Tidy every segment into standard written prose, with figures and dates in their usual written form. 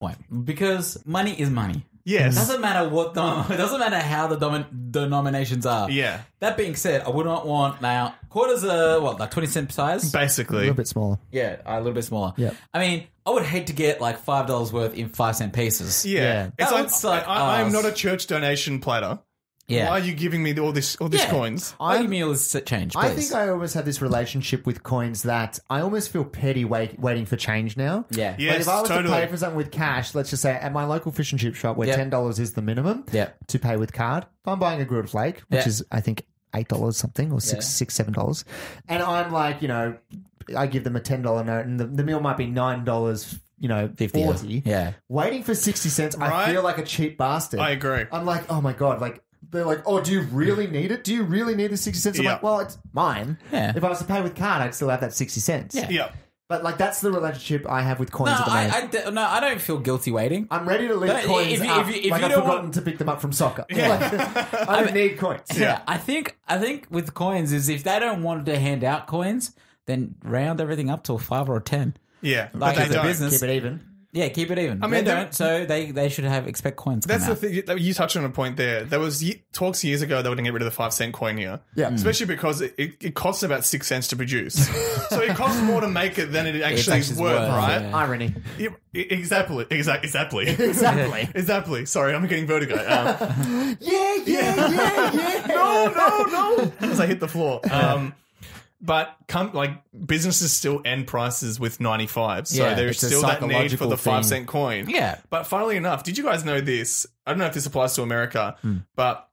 point because money is money. Yes. It doesn't matter what it doesn't matter how the denominations are. Yeah. That being said, I would not want now quarters are like 20-cent size? Basically. A little bit smaller. Yeah, a little bit smaller. Yeah. I mean, I would hate to get like $5 worth in 5-cent pieces. Yeah. That would It's suck I'm ass. not a church donation platter. Yeah. Why are you giving me all these coins? Why give me all this change, please? I think I always have this relationship with coins that I almost feel petty waiting for change now. Yeah. Like Yes, if I was totally. to pay for something with cash, let's just say at my local fish and chip shop where Yep. $10 is the minimum to pay with card, if I'm buying a grilled flake, which is I think $8 something or $7, and I'm like, I give them a $10 note and the meal might be $9, 40. Yeah. Waiting for 60 cents, I Right? feel like a cheap bastard. I agree. I'm like, oh my God, like, they're like, oh, do you really need it? Do you really need the 60 cents? I'm Yeah. like, well, it's mine. Yeah. If I was to pay with card, I'd still have that 60 cents. Yeah. Yeah. But like, that's the relationship I have with coins No, at the moment. I don't feel guilty waiting. I'm ready to leave But coins if you- up, if you like don't I've forgotten want- to pick them up from soccer. Like, I don't need coins. Yeah, I think with coins is if they don't want to hand out coins, then round everything up to a 5 or a 10. Yeah. Like but as they a don't. business. Keep it even. Yeah, keep it even. I mean, they don't, so they should expect coins. To That's come the out. thing. You touched on a point there. There was talks years ago they were going to get rid of the 5-cent coin here. Yeah. Especially because it costs about 6 cents to produce. So it costs more to make it than it actually is actually worth, worth, right? yeah. Irony. Yeah, exactly. Exactly. Exactly. Sorry, I'm getting vertigo. Yeah. No. As I hit the floor. But businesses still end prices with 95, so Yeah, there's it's a still that need for psychological the thing. 5-cent coin. Yeah. But funnily enough, did you guys know this? I don't know if this applies to America, but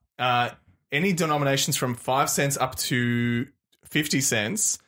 any denominations from 5 cents up to 50 cents,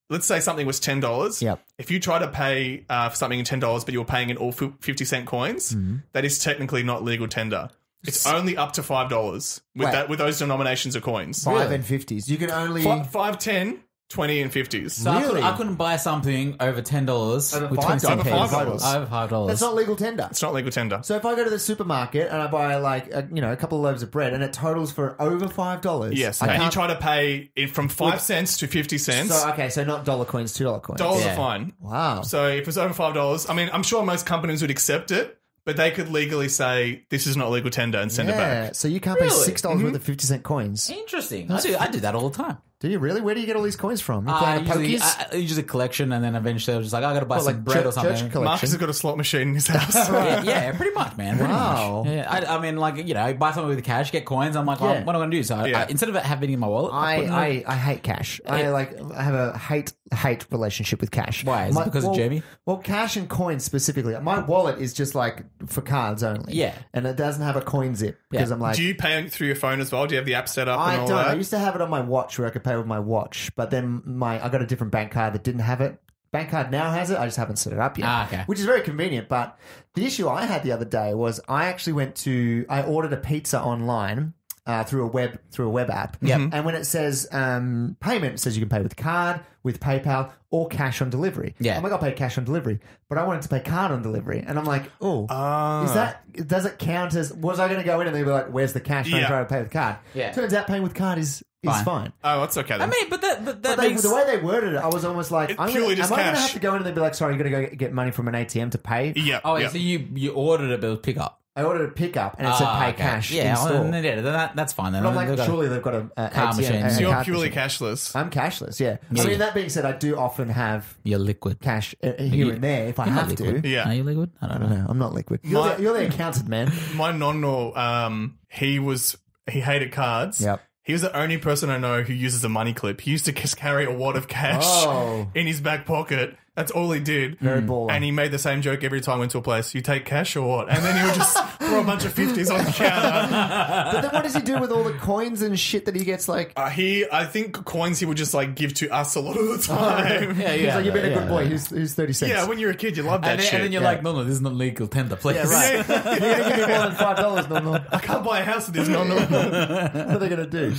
let's say something was $10. Yep. If you try to pay for something in $10, but you're paying in all 50-cent coins, that is technically not legal tender. It's only up to $5 with those denominations of coins. 5 and 50s. You can only... 5, 10, 20 and 50s. So Really? I couldn't buy something over $10 Over with $5? 20 cent Over pieces. $5. Over $5. That's not legal tender. It's not legal tender. So if I go to the supermarket and I buy like a couple of loaves of bread and it totals for over $5, Yes, I and you can't. try to pay it from 5 cents to 50 cents. So not dollar coins, $2 coins. Dollars Yeah. are fine. Wow. So if it's over $5, I mean, I'm sure most companies would accept it, but they could legally say this is not legal tender and send it back. So you can't pay Really? $6 worth of 50-cent coins. Interesting. I do that all the time. Do you really? Where do you get all these coins from? You playing pokies? Usually collection, and then eventually I was just like, I got to buy What, some like bread or church something. collection? Marcus has got a slot machine in his house. Yeah, pretty much, man. Pretty Wow. much. Yeah, I mean, like, buy something with cash, get coins. I'm like, Yeah. what am I going to do? So Yeah. instead of it having it in my wallet, I put it in I hate cash. I have a hate relationship with cash. Why? Is it because of Jamie? Well, cash and coins specifically. My wallet is just like for cards only. Yeah. And it doesn't have a coin zip because Yeah. I'm like, Do you pay through your phone as well? Do you have the app set up I and all don't. that? I used to have it on my watch where I could pay with my watch, but then I got a different bank card that didn't have it. Bank card now has it. I just haven't set it up yet. Okay. Which is very convenient. But the issue I had the other day was I ordered a pizza online through a web app. Yep. And when it says payment, it says you can pay with card, with PayPal, or cash on delivery. Yeah. I'm like, I'll pay cash on delivery, but I wanted to pay card on delivery, and I'm like, does it count as? Was I going to go in and they'd be like, "Where's the cash?" Yeah. I'm trying to pay with card. Yeah. Turns out paying with card is fine. Oh, that's okay then. I mean, but that But makes... the way they worded it, I was almost like, It's am purely just I going to cash. have to go in and they'd be like, sorry, you're going to go get money from an ATM to pay? yeah. Oh, yeah. so you ordered it, but it was pick up. I ordered a pickup and it said pay okay. cash Yeah, in store. then that's fine. Then But I'm like, They've got- surely they've got a Card ATM. machine. So you're card purely machine. cashless. I'm cashless, yeah. Yeah. I mean, that being said, I do often have You're liquid. cash here and there if I You're not have liquid. to. Yeah. Are you liquid? I don't know. No, I'm not liquid. You're the accountant, man. My nonno, he hated cards. Yep. He was the only person I know who uses a money clip. He used to just carry a wad of cash in his back pocket. That's all he did. Very baller. And he made the same joke every time he went to a place. You take cash or what? And then he would just throw a bunch of 50s on the counter. But then what does he do with all the coins and shit that he gets like... I think coins he would just give to us a lot of the time. Yeah, He's like, you've been a good boy. Here's 30 cents. Yeah, when you're a kid, you love that And then, shit. and then you're like, no, this is not legal tender, please. Yeah, right. You're going to give me more than $5, no. I can't buy a house with this. No. What are they going to do?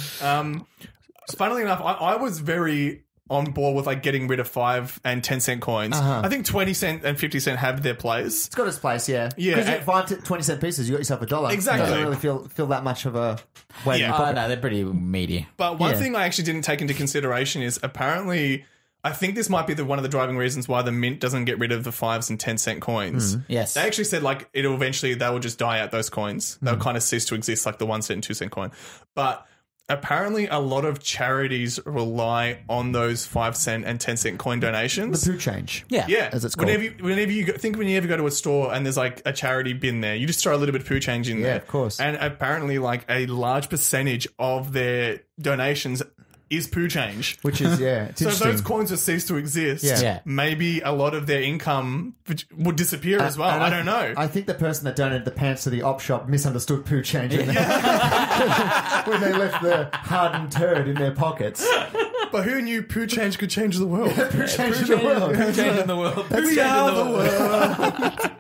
Funnily enough, I was very on board with getting rid of 5 and 10 cent coins. I think 20 cent and 50 cent have their place. It's got its place, yeah. Yeah, Because you and- get 5 to 20 cent pieces, you got yourself $1. Exactly. It doesn't really feel that much of a weight in Yeah. your Oh, pocket. no, they're pretty meaty. But one Yeah. thing I actually didn't take into consideration is apparently I think this might be one of the driving reasons why the Mint doesn't get rid of the 5s and 10-cent coins. Yes. They actually said like it'll eventually they will just die out, those coins. They'll kind of cease to exist like the 1 cent and 2 cent coin. But apparently a lot of charities rely on those 5 cent and 10-cent coin donations. The poo change. Yeah. Yeah, As it's called. Whenever you ever go to a store and there's like a charity bin there, you just throw a little bit of poo change in there. of course. And apparently, like a large percentage of their donations is poo change. Which is, it's So if interesting. those coins would cease to exist, Yeah. maybe a lot of their income would disappear as well. And I don't know. I think the person that donated the pants to the op shop misunderstood poo change when, when they left the hardened turd in their pockets. But who knew poo change could change the world? Poo change the world. Poo changing the world. Poo We changing are the the world. world.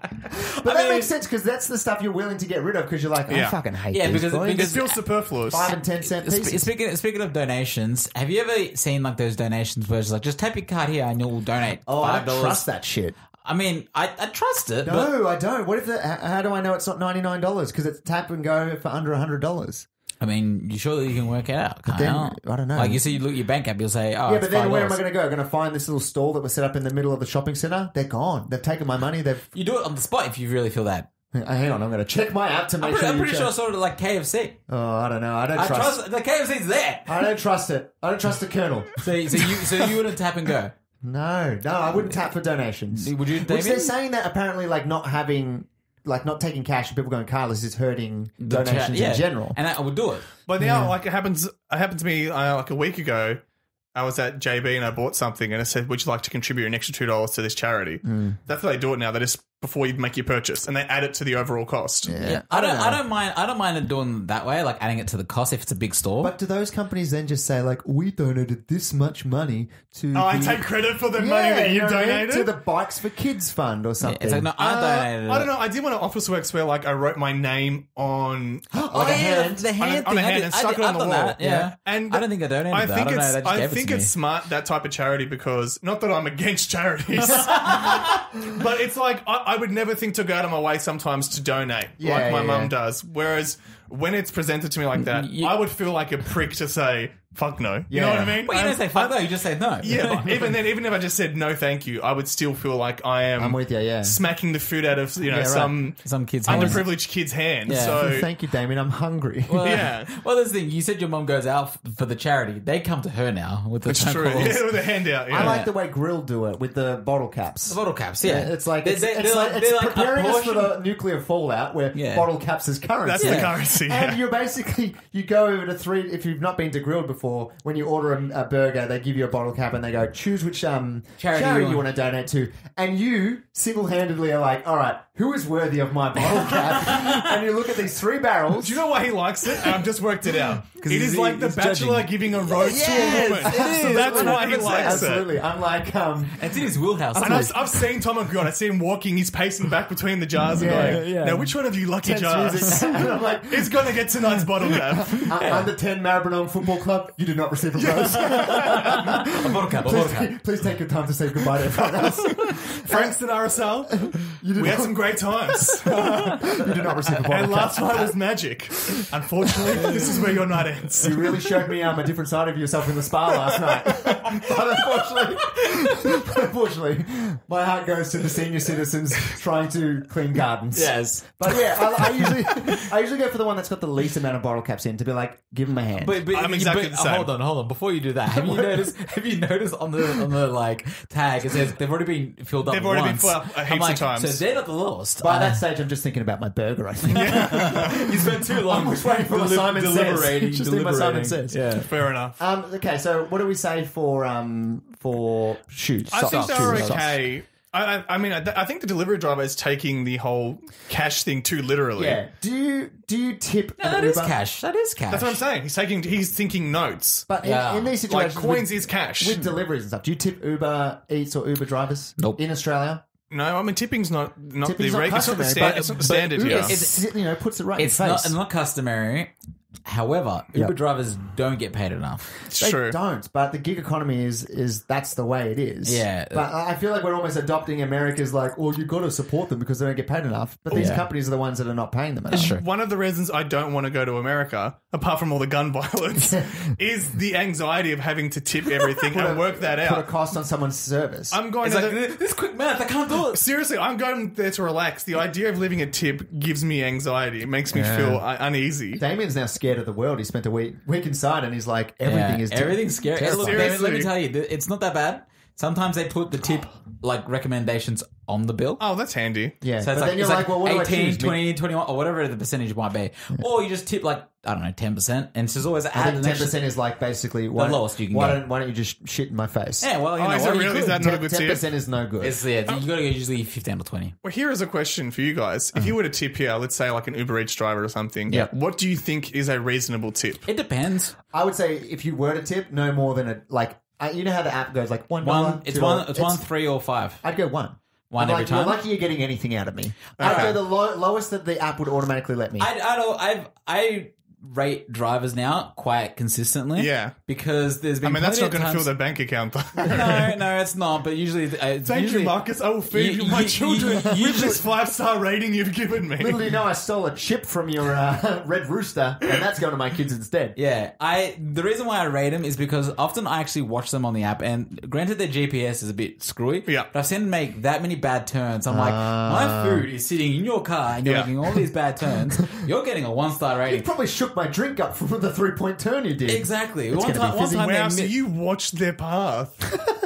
But that makes sense because that's the stuff you're willing to get rid of because you're like, I Yeah. fucking hate Yeah, these because- coins. It because- feels superfluous. 5 and 10 cent pieces. Speaking of donations, have you ever seen like those donations where it's like just tap your card here and you'll donate Oh, I $5? don't trust that shit. I mean, I trust it. But No, I don't. What if how do I know it's not $99? Because it's tap and go for under $100. I mean, you surely you can work it out. Can't then, you? I don't know. Like you see, you look at your bank app, you'll say, "Oh, Yeah, it's but then where am I $5." going to go? Going to find this little stall that was set up in the middle of the shopping centre? They're gone. They've taken my money. You do it on the spot if you really feel that. Hang on, I'm going to check my app to make sure. I'm you pretty sure check. it's sort of like KFC. Oh, I don't know. I don't I trust. trust the KFC's there. I don't trust it. I don't trust the Colonel. So you wouldn't tap and go. No, I wouldn't tap for donations. Would you, Which Damien? they're saying that apparently, like not taking cash and people going cardless is hurting donations in general. And I would do it. But now, like it happened to me like a week ago. I was at JB and I bought something and it said, "Would you like to contribute an extra $2 to this charity?" That's how they do it now. They just before you make your purchase and they add it to the overall cost. Yeah, I don't mind it doing it that way, like adding it to the cost if it's a big store. But do those companies then just say like, we donated this much money to? Oh, I take credit for the money that you know what I mean? donated to the Bikes for Kids Fund or something. it's like no, I donated it. I don't know. I did one at Office Works where like I wrote my name on Like a hand. The hand on thing. a hand and stuck it on the wall. That, yeah. And I don't think I donated I that. think I don't know. it's They just gave it to me. it's smart, that type of charity, because not that I'm against charities, but it's like I would never think to go out of my way sometimes to donate like my mum does. Whereas when it's presented to me like that, I would feel like a prick to say fuck no. You know what I mean? Well, you don't say fuck no, you just say no. Yeah, but even then, even if I just said no, thank you, I would still feel like I'm with you. Yeah. smacking the food out of right. some Some kids' hands. underprivileged kid's hand. Yeah. So Thank you, Damien. I'm hungry. Well, Yeah. Well, that's the thing. You said your mum goes out for the charity. They come to her now with the it's phone true. calls. Yeah, with a handout. Yeah. I like the way Grill do it with the bottle caps. The bottle caps, yeah. It's like They're it's they're like preparing a us for portion. the nuclear fallout where Yeah. bottle caps is currency. That's the currency. Yeah. And you're basically you go over to if you've not been to Grilled before, when you order a burger, they give you a bottle cap and they go choose which charity you want to donate to, and you single-handedly are like, all right, who is worthy of my bottle cap? And you look at these 3 barrels. Do you know why he likes it? And I've just worked it out. It is he's- like the he's Bachelor judging. giving a rose to a woman. it is. So that's why he 100%. likes it. Absolutely. I'm like, It's in his wheelhouse. And I've seen Tom and Gunn. I see him walking. He's pacing back between the jars and going, yeah. "Now, which one of you lucky tense jars music. And I'm like, is going to get tonight's bottle cap?" under 10 Maribyrnong Football Club, you do not receive a rose. a bottle cap. Please take your time to say goodbye to everyone else. Frankston RSL, we had some great times. You do not receive a bottle And cap. last night was magic. Unfortunately, this is where your night ends. You really showed me a different side of yourself in the spa last night. But unfortunately, my heart goes to the senior citizens trying to clean gardens. Yes. But yeah, I usually go for the one that's got the least amount of bottle caps in to be like, give them a hand. But I'm exactly the same. Hold on. Before you do that, have you noticed on the like tag it says they've already been filled up. They've already been once. filled up heaps I'm like, of times. So they're not the lowest. By that stage, I'm just thinking about my burger, I think. you spent too long. I'm just waiting for what Simon says. deliberating. Just do what Simon says. Yeah. Fair enough. Okay, so what do we say for shoes? I think Socks, they're shoes, socks. okay. I mean, I think the delivery driver is taking the whole cash thing too literally. Yeah. Do you tip? No, that is cash. That is cash. That's what I'm saying. He's thinking notes. But Yeah. in these Like situations, coins is cash. with deliveries and stuff, do you tip Uber Eats or Uber drivers? Nope. In Australia, No, I mean tipping's not Tipping's not it's not the customary, it's not the standard Uber here. puts it right It's in your face. not customary. However, Uber Yep. drivers don't get paid enough. It's They true. don't, but the gig economy is that's the way it is. Yeah. But I feel like we're almost adopting America's like, well, you got to support them because they don't get paid enough. But these Yeah. companies are the ones that are not paying them enough. true. One of the reasons I don't want to go to America, apart from all the gun violence, is the anxiety of having to tip everything and work that Put a out. cost on someone's service. I'm going It's to like, this quick math, I can't do it. seriously, I'm going there to relax. The idea of leaving a tip gives me anxiety. It makes me feel uneasy. Damien's now scared of the world. He spent a week inside and he's like, everything is everything's scary. terrifying. Look, David, let me Seriously. tell you, it's not that bad. Sometimes they put the tip like recommendations on the bill. Oh, that's handy. Yeah, So it's but like, then you're it's like, well, what do I 18, choose? 20, 21, or whatever the percentage might be. Or you just tip like, I don't know, 10%. And it's just always I add think an extra. 10% is like basically The lowest you can why get. Why don't you just shit in my face? Yeah, well, you know is what, it you really? could. Is that not a good tip? 10% is no good. It's, yeah, you got to get usually 15 or 20. Well, here is a question for you guys. If you were to tip here, let's say like an Uber Eats driver or something, Yeah. what do you think is a reasonable tip? It depends. I would say if you were to tip, no more than you know how the app goes like $1. It's $2. one, 3 or 5. I'd go one. One I'm every like, time? You're lucky you're getting anything out of me. I'd go the lowest that the app would automatically let me. I rate drivers now quite consistently. Yeah. Because there's been I mean, that's not plenty going of to fill times- their bank account, though. No, it's not. But usually, it's Thank usually, you, Marcus. I will feed You- my you- children you- with this 5-star rating you've given me. Little do you know, I stole a chip from your Red Rooster, and that's going to my kids instead. Yeah, the reason why I rate them is because often I actually watch them on the app, and granted their GPS is a bit screwy, Yeah. but I've seen them make that many bad turns. I'm like, my food is sitting in your car, and you're Yeah. making all these bad turns. You're getting a 1-star You rating. probably shook my drink up from the 3-point turn you did. Exactly. It's One gonna be time, fizzy. Wow, they so mi- you watched their path.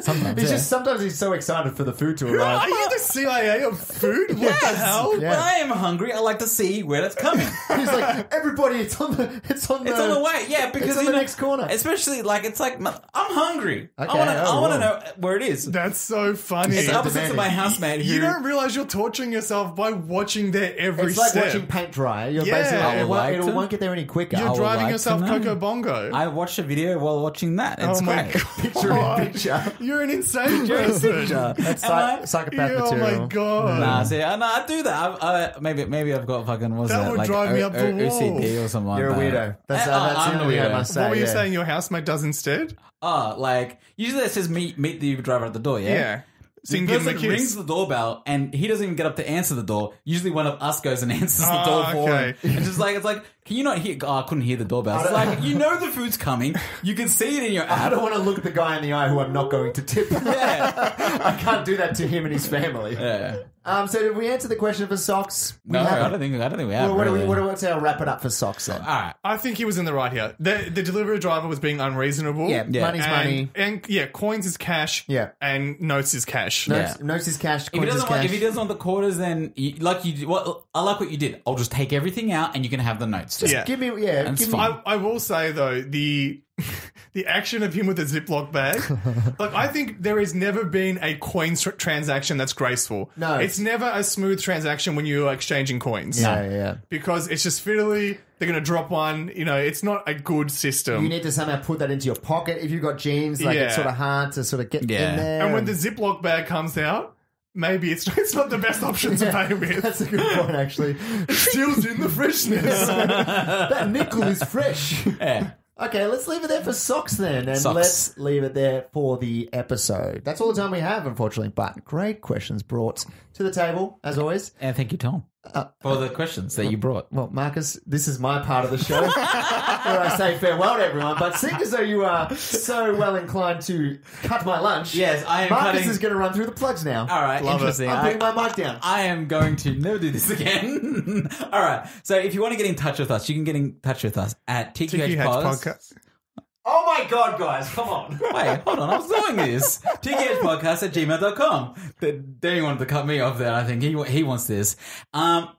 sometimes, He's yeah. just sometimes he's so excited for the food to Are arrive. you the CIA of food? What the hell? Yeah. When I am hungry, I like to see where it's coming. He's like, everybody, it's on the It's on the way, yeah, because it's on you the know, next corner. Especially like it's like I'm hungry. Okay, I want to oh, know where it is. That's so funny. It's so opposite to my demanding. housemate who You don't realize you're torturing yourself by watching their every It's like step. watching paint dry. You're Yeah. basically I it, would won't, like it to. won't get there any quicker. You're would driving like yourself to know. Coco Bongo. I watched a video while watching that. It's oh my great. god. Picture in picture. You're an insane person. That's Am I? psychopath Yeah, oh material. my god. Nah, see, I do that. Maybe I've got fucking what's That that would like drive me up the wall. OCD or something. You're a like weirdo. that. That's I'm the a only thing I weirdo. must say. What were you yeah. saying your housemate does instead? Like usually it says meet the Uber driver at the door. Yeah. Yeah. So The you can give him a person rings kiss. the doorbell and he doesn't even get up to answer the door. Usually one of us goes and answers the Oh, door for okay. him. And just like it's like, can you not hear? Oh, I couldn't hear the doorbell. It's like you know the food's coming. You can see it in your I app. don't want to look at the guy in the eye who I'm not going to tip. Yeah. I can't do that to him and his family. Yeah. So did we answer the question for socks? We No, I haven't. don't think we have. Well, what do really. we what's our wrap it up for socks then? All right. I think he was in the right here. The delivery driver was being unreasonable. Yeah, money's money. And yeah, coins is cash. Yeah. And notes is cash. Yeah. Notes is cash. If he Coins is doesn't want, cash. if he doesn't want the quarters, then I like what you did. I'll just take everything out, and you can have the notes. Yeah. Give me, That's give me. fine. I will say though, the action of him with a Ziploc bag, like I think there has never been a coin transaction that's graceful. No. It's never a smooth transaction when you're exchanging coins. Yeah. Because it's just fiddly. They're going to drop one. You know, it's not a good system. You need to somehow put that into your pocket. If you've got jeans, like Yeah. it's sort of hard to sort of get Yeah. in there. and when the Ziploc bag comes out, maybe it's not the best option to pay with. That's a good point, actually. Steals in the freshness. That nickel is fresh. Yeah. Okay, let's leave it there for socks then. And Socks. let's leave it there for the episode. That's all the time we have, unfortunately. But great questions brought to the table, as always. And thank you, Tom, for the questions that you brought. Well, Marcus, this is my part of the show where I say farewell to everyone. But seeing as though you are so well inclined to cut my lunch, Yes, I am Marcus cutting. is going to run through the plugs now. All right, Love it. interesting. I'm putting my mic down. I am going to never do this again. All right. So if you want to get in touch with us, you can get in touch with us at TQH Podcast. Oh my God, guys, come on. Wait, hold on. I was doing this. TKHpodcast@gmail.com. Danny wanted to cut me off there. I think he wants this.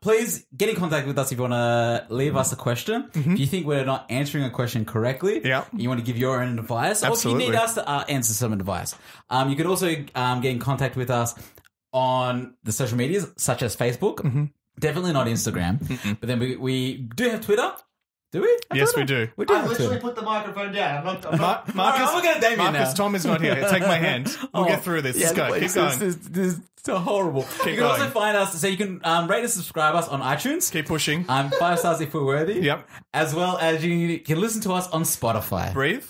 Please get in contact with us if you want to leave us a question. If you think we're not answering a question correctly, Yeah. you want to give your own advice, Absolutely. or if you need us to answer some advice. You could also get in contact with us on the social medias, such as Facebook. Definitely not Instagram. But then we do have Twitter. Do we? Yes, we do. We do. I have literally Twitter. put the microphone down. I'm not Marcus, I'm looking at Damien Marcus, now. Tom is not here. Take my hand. We'll get through this. Let's go. Keep going. This is so horrible. You can going. also find us, so you can rate and subscribe us on iTunes. Keep pushing. 5 stars if we're worthy. Yep. As well as you can listen to us on Spotify. Breathe.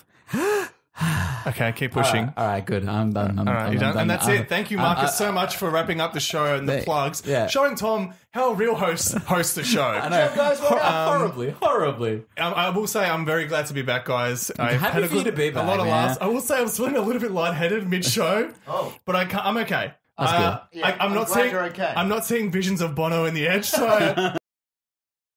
Okay, keep pushing. All right, good. I'm done. All right, you're done. And that's it. Thank you, Marcus, so much for wrapping up the show and the plugs. Yeah. Showing Tom how real hosts host the show. I know. guys, Horribly. I will say I'm very glad to be back, guys. I've happy had for you to be back, a lot of man. laughs. I will say I was feeling a little bit lightheaded mid-show. But I'm okay. That's good. Yeah, I'm not glad seeing. you're okay. I'm not seeing visions of Bono in the Edge. So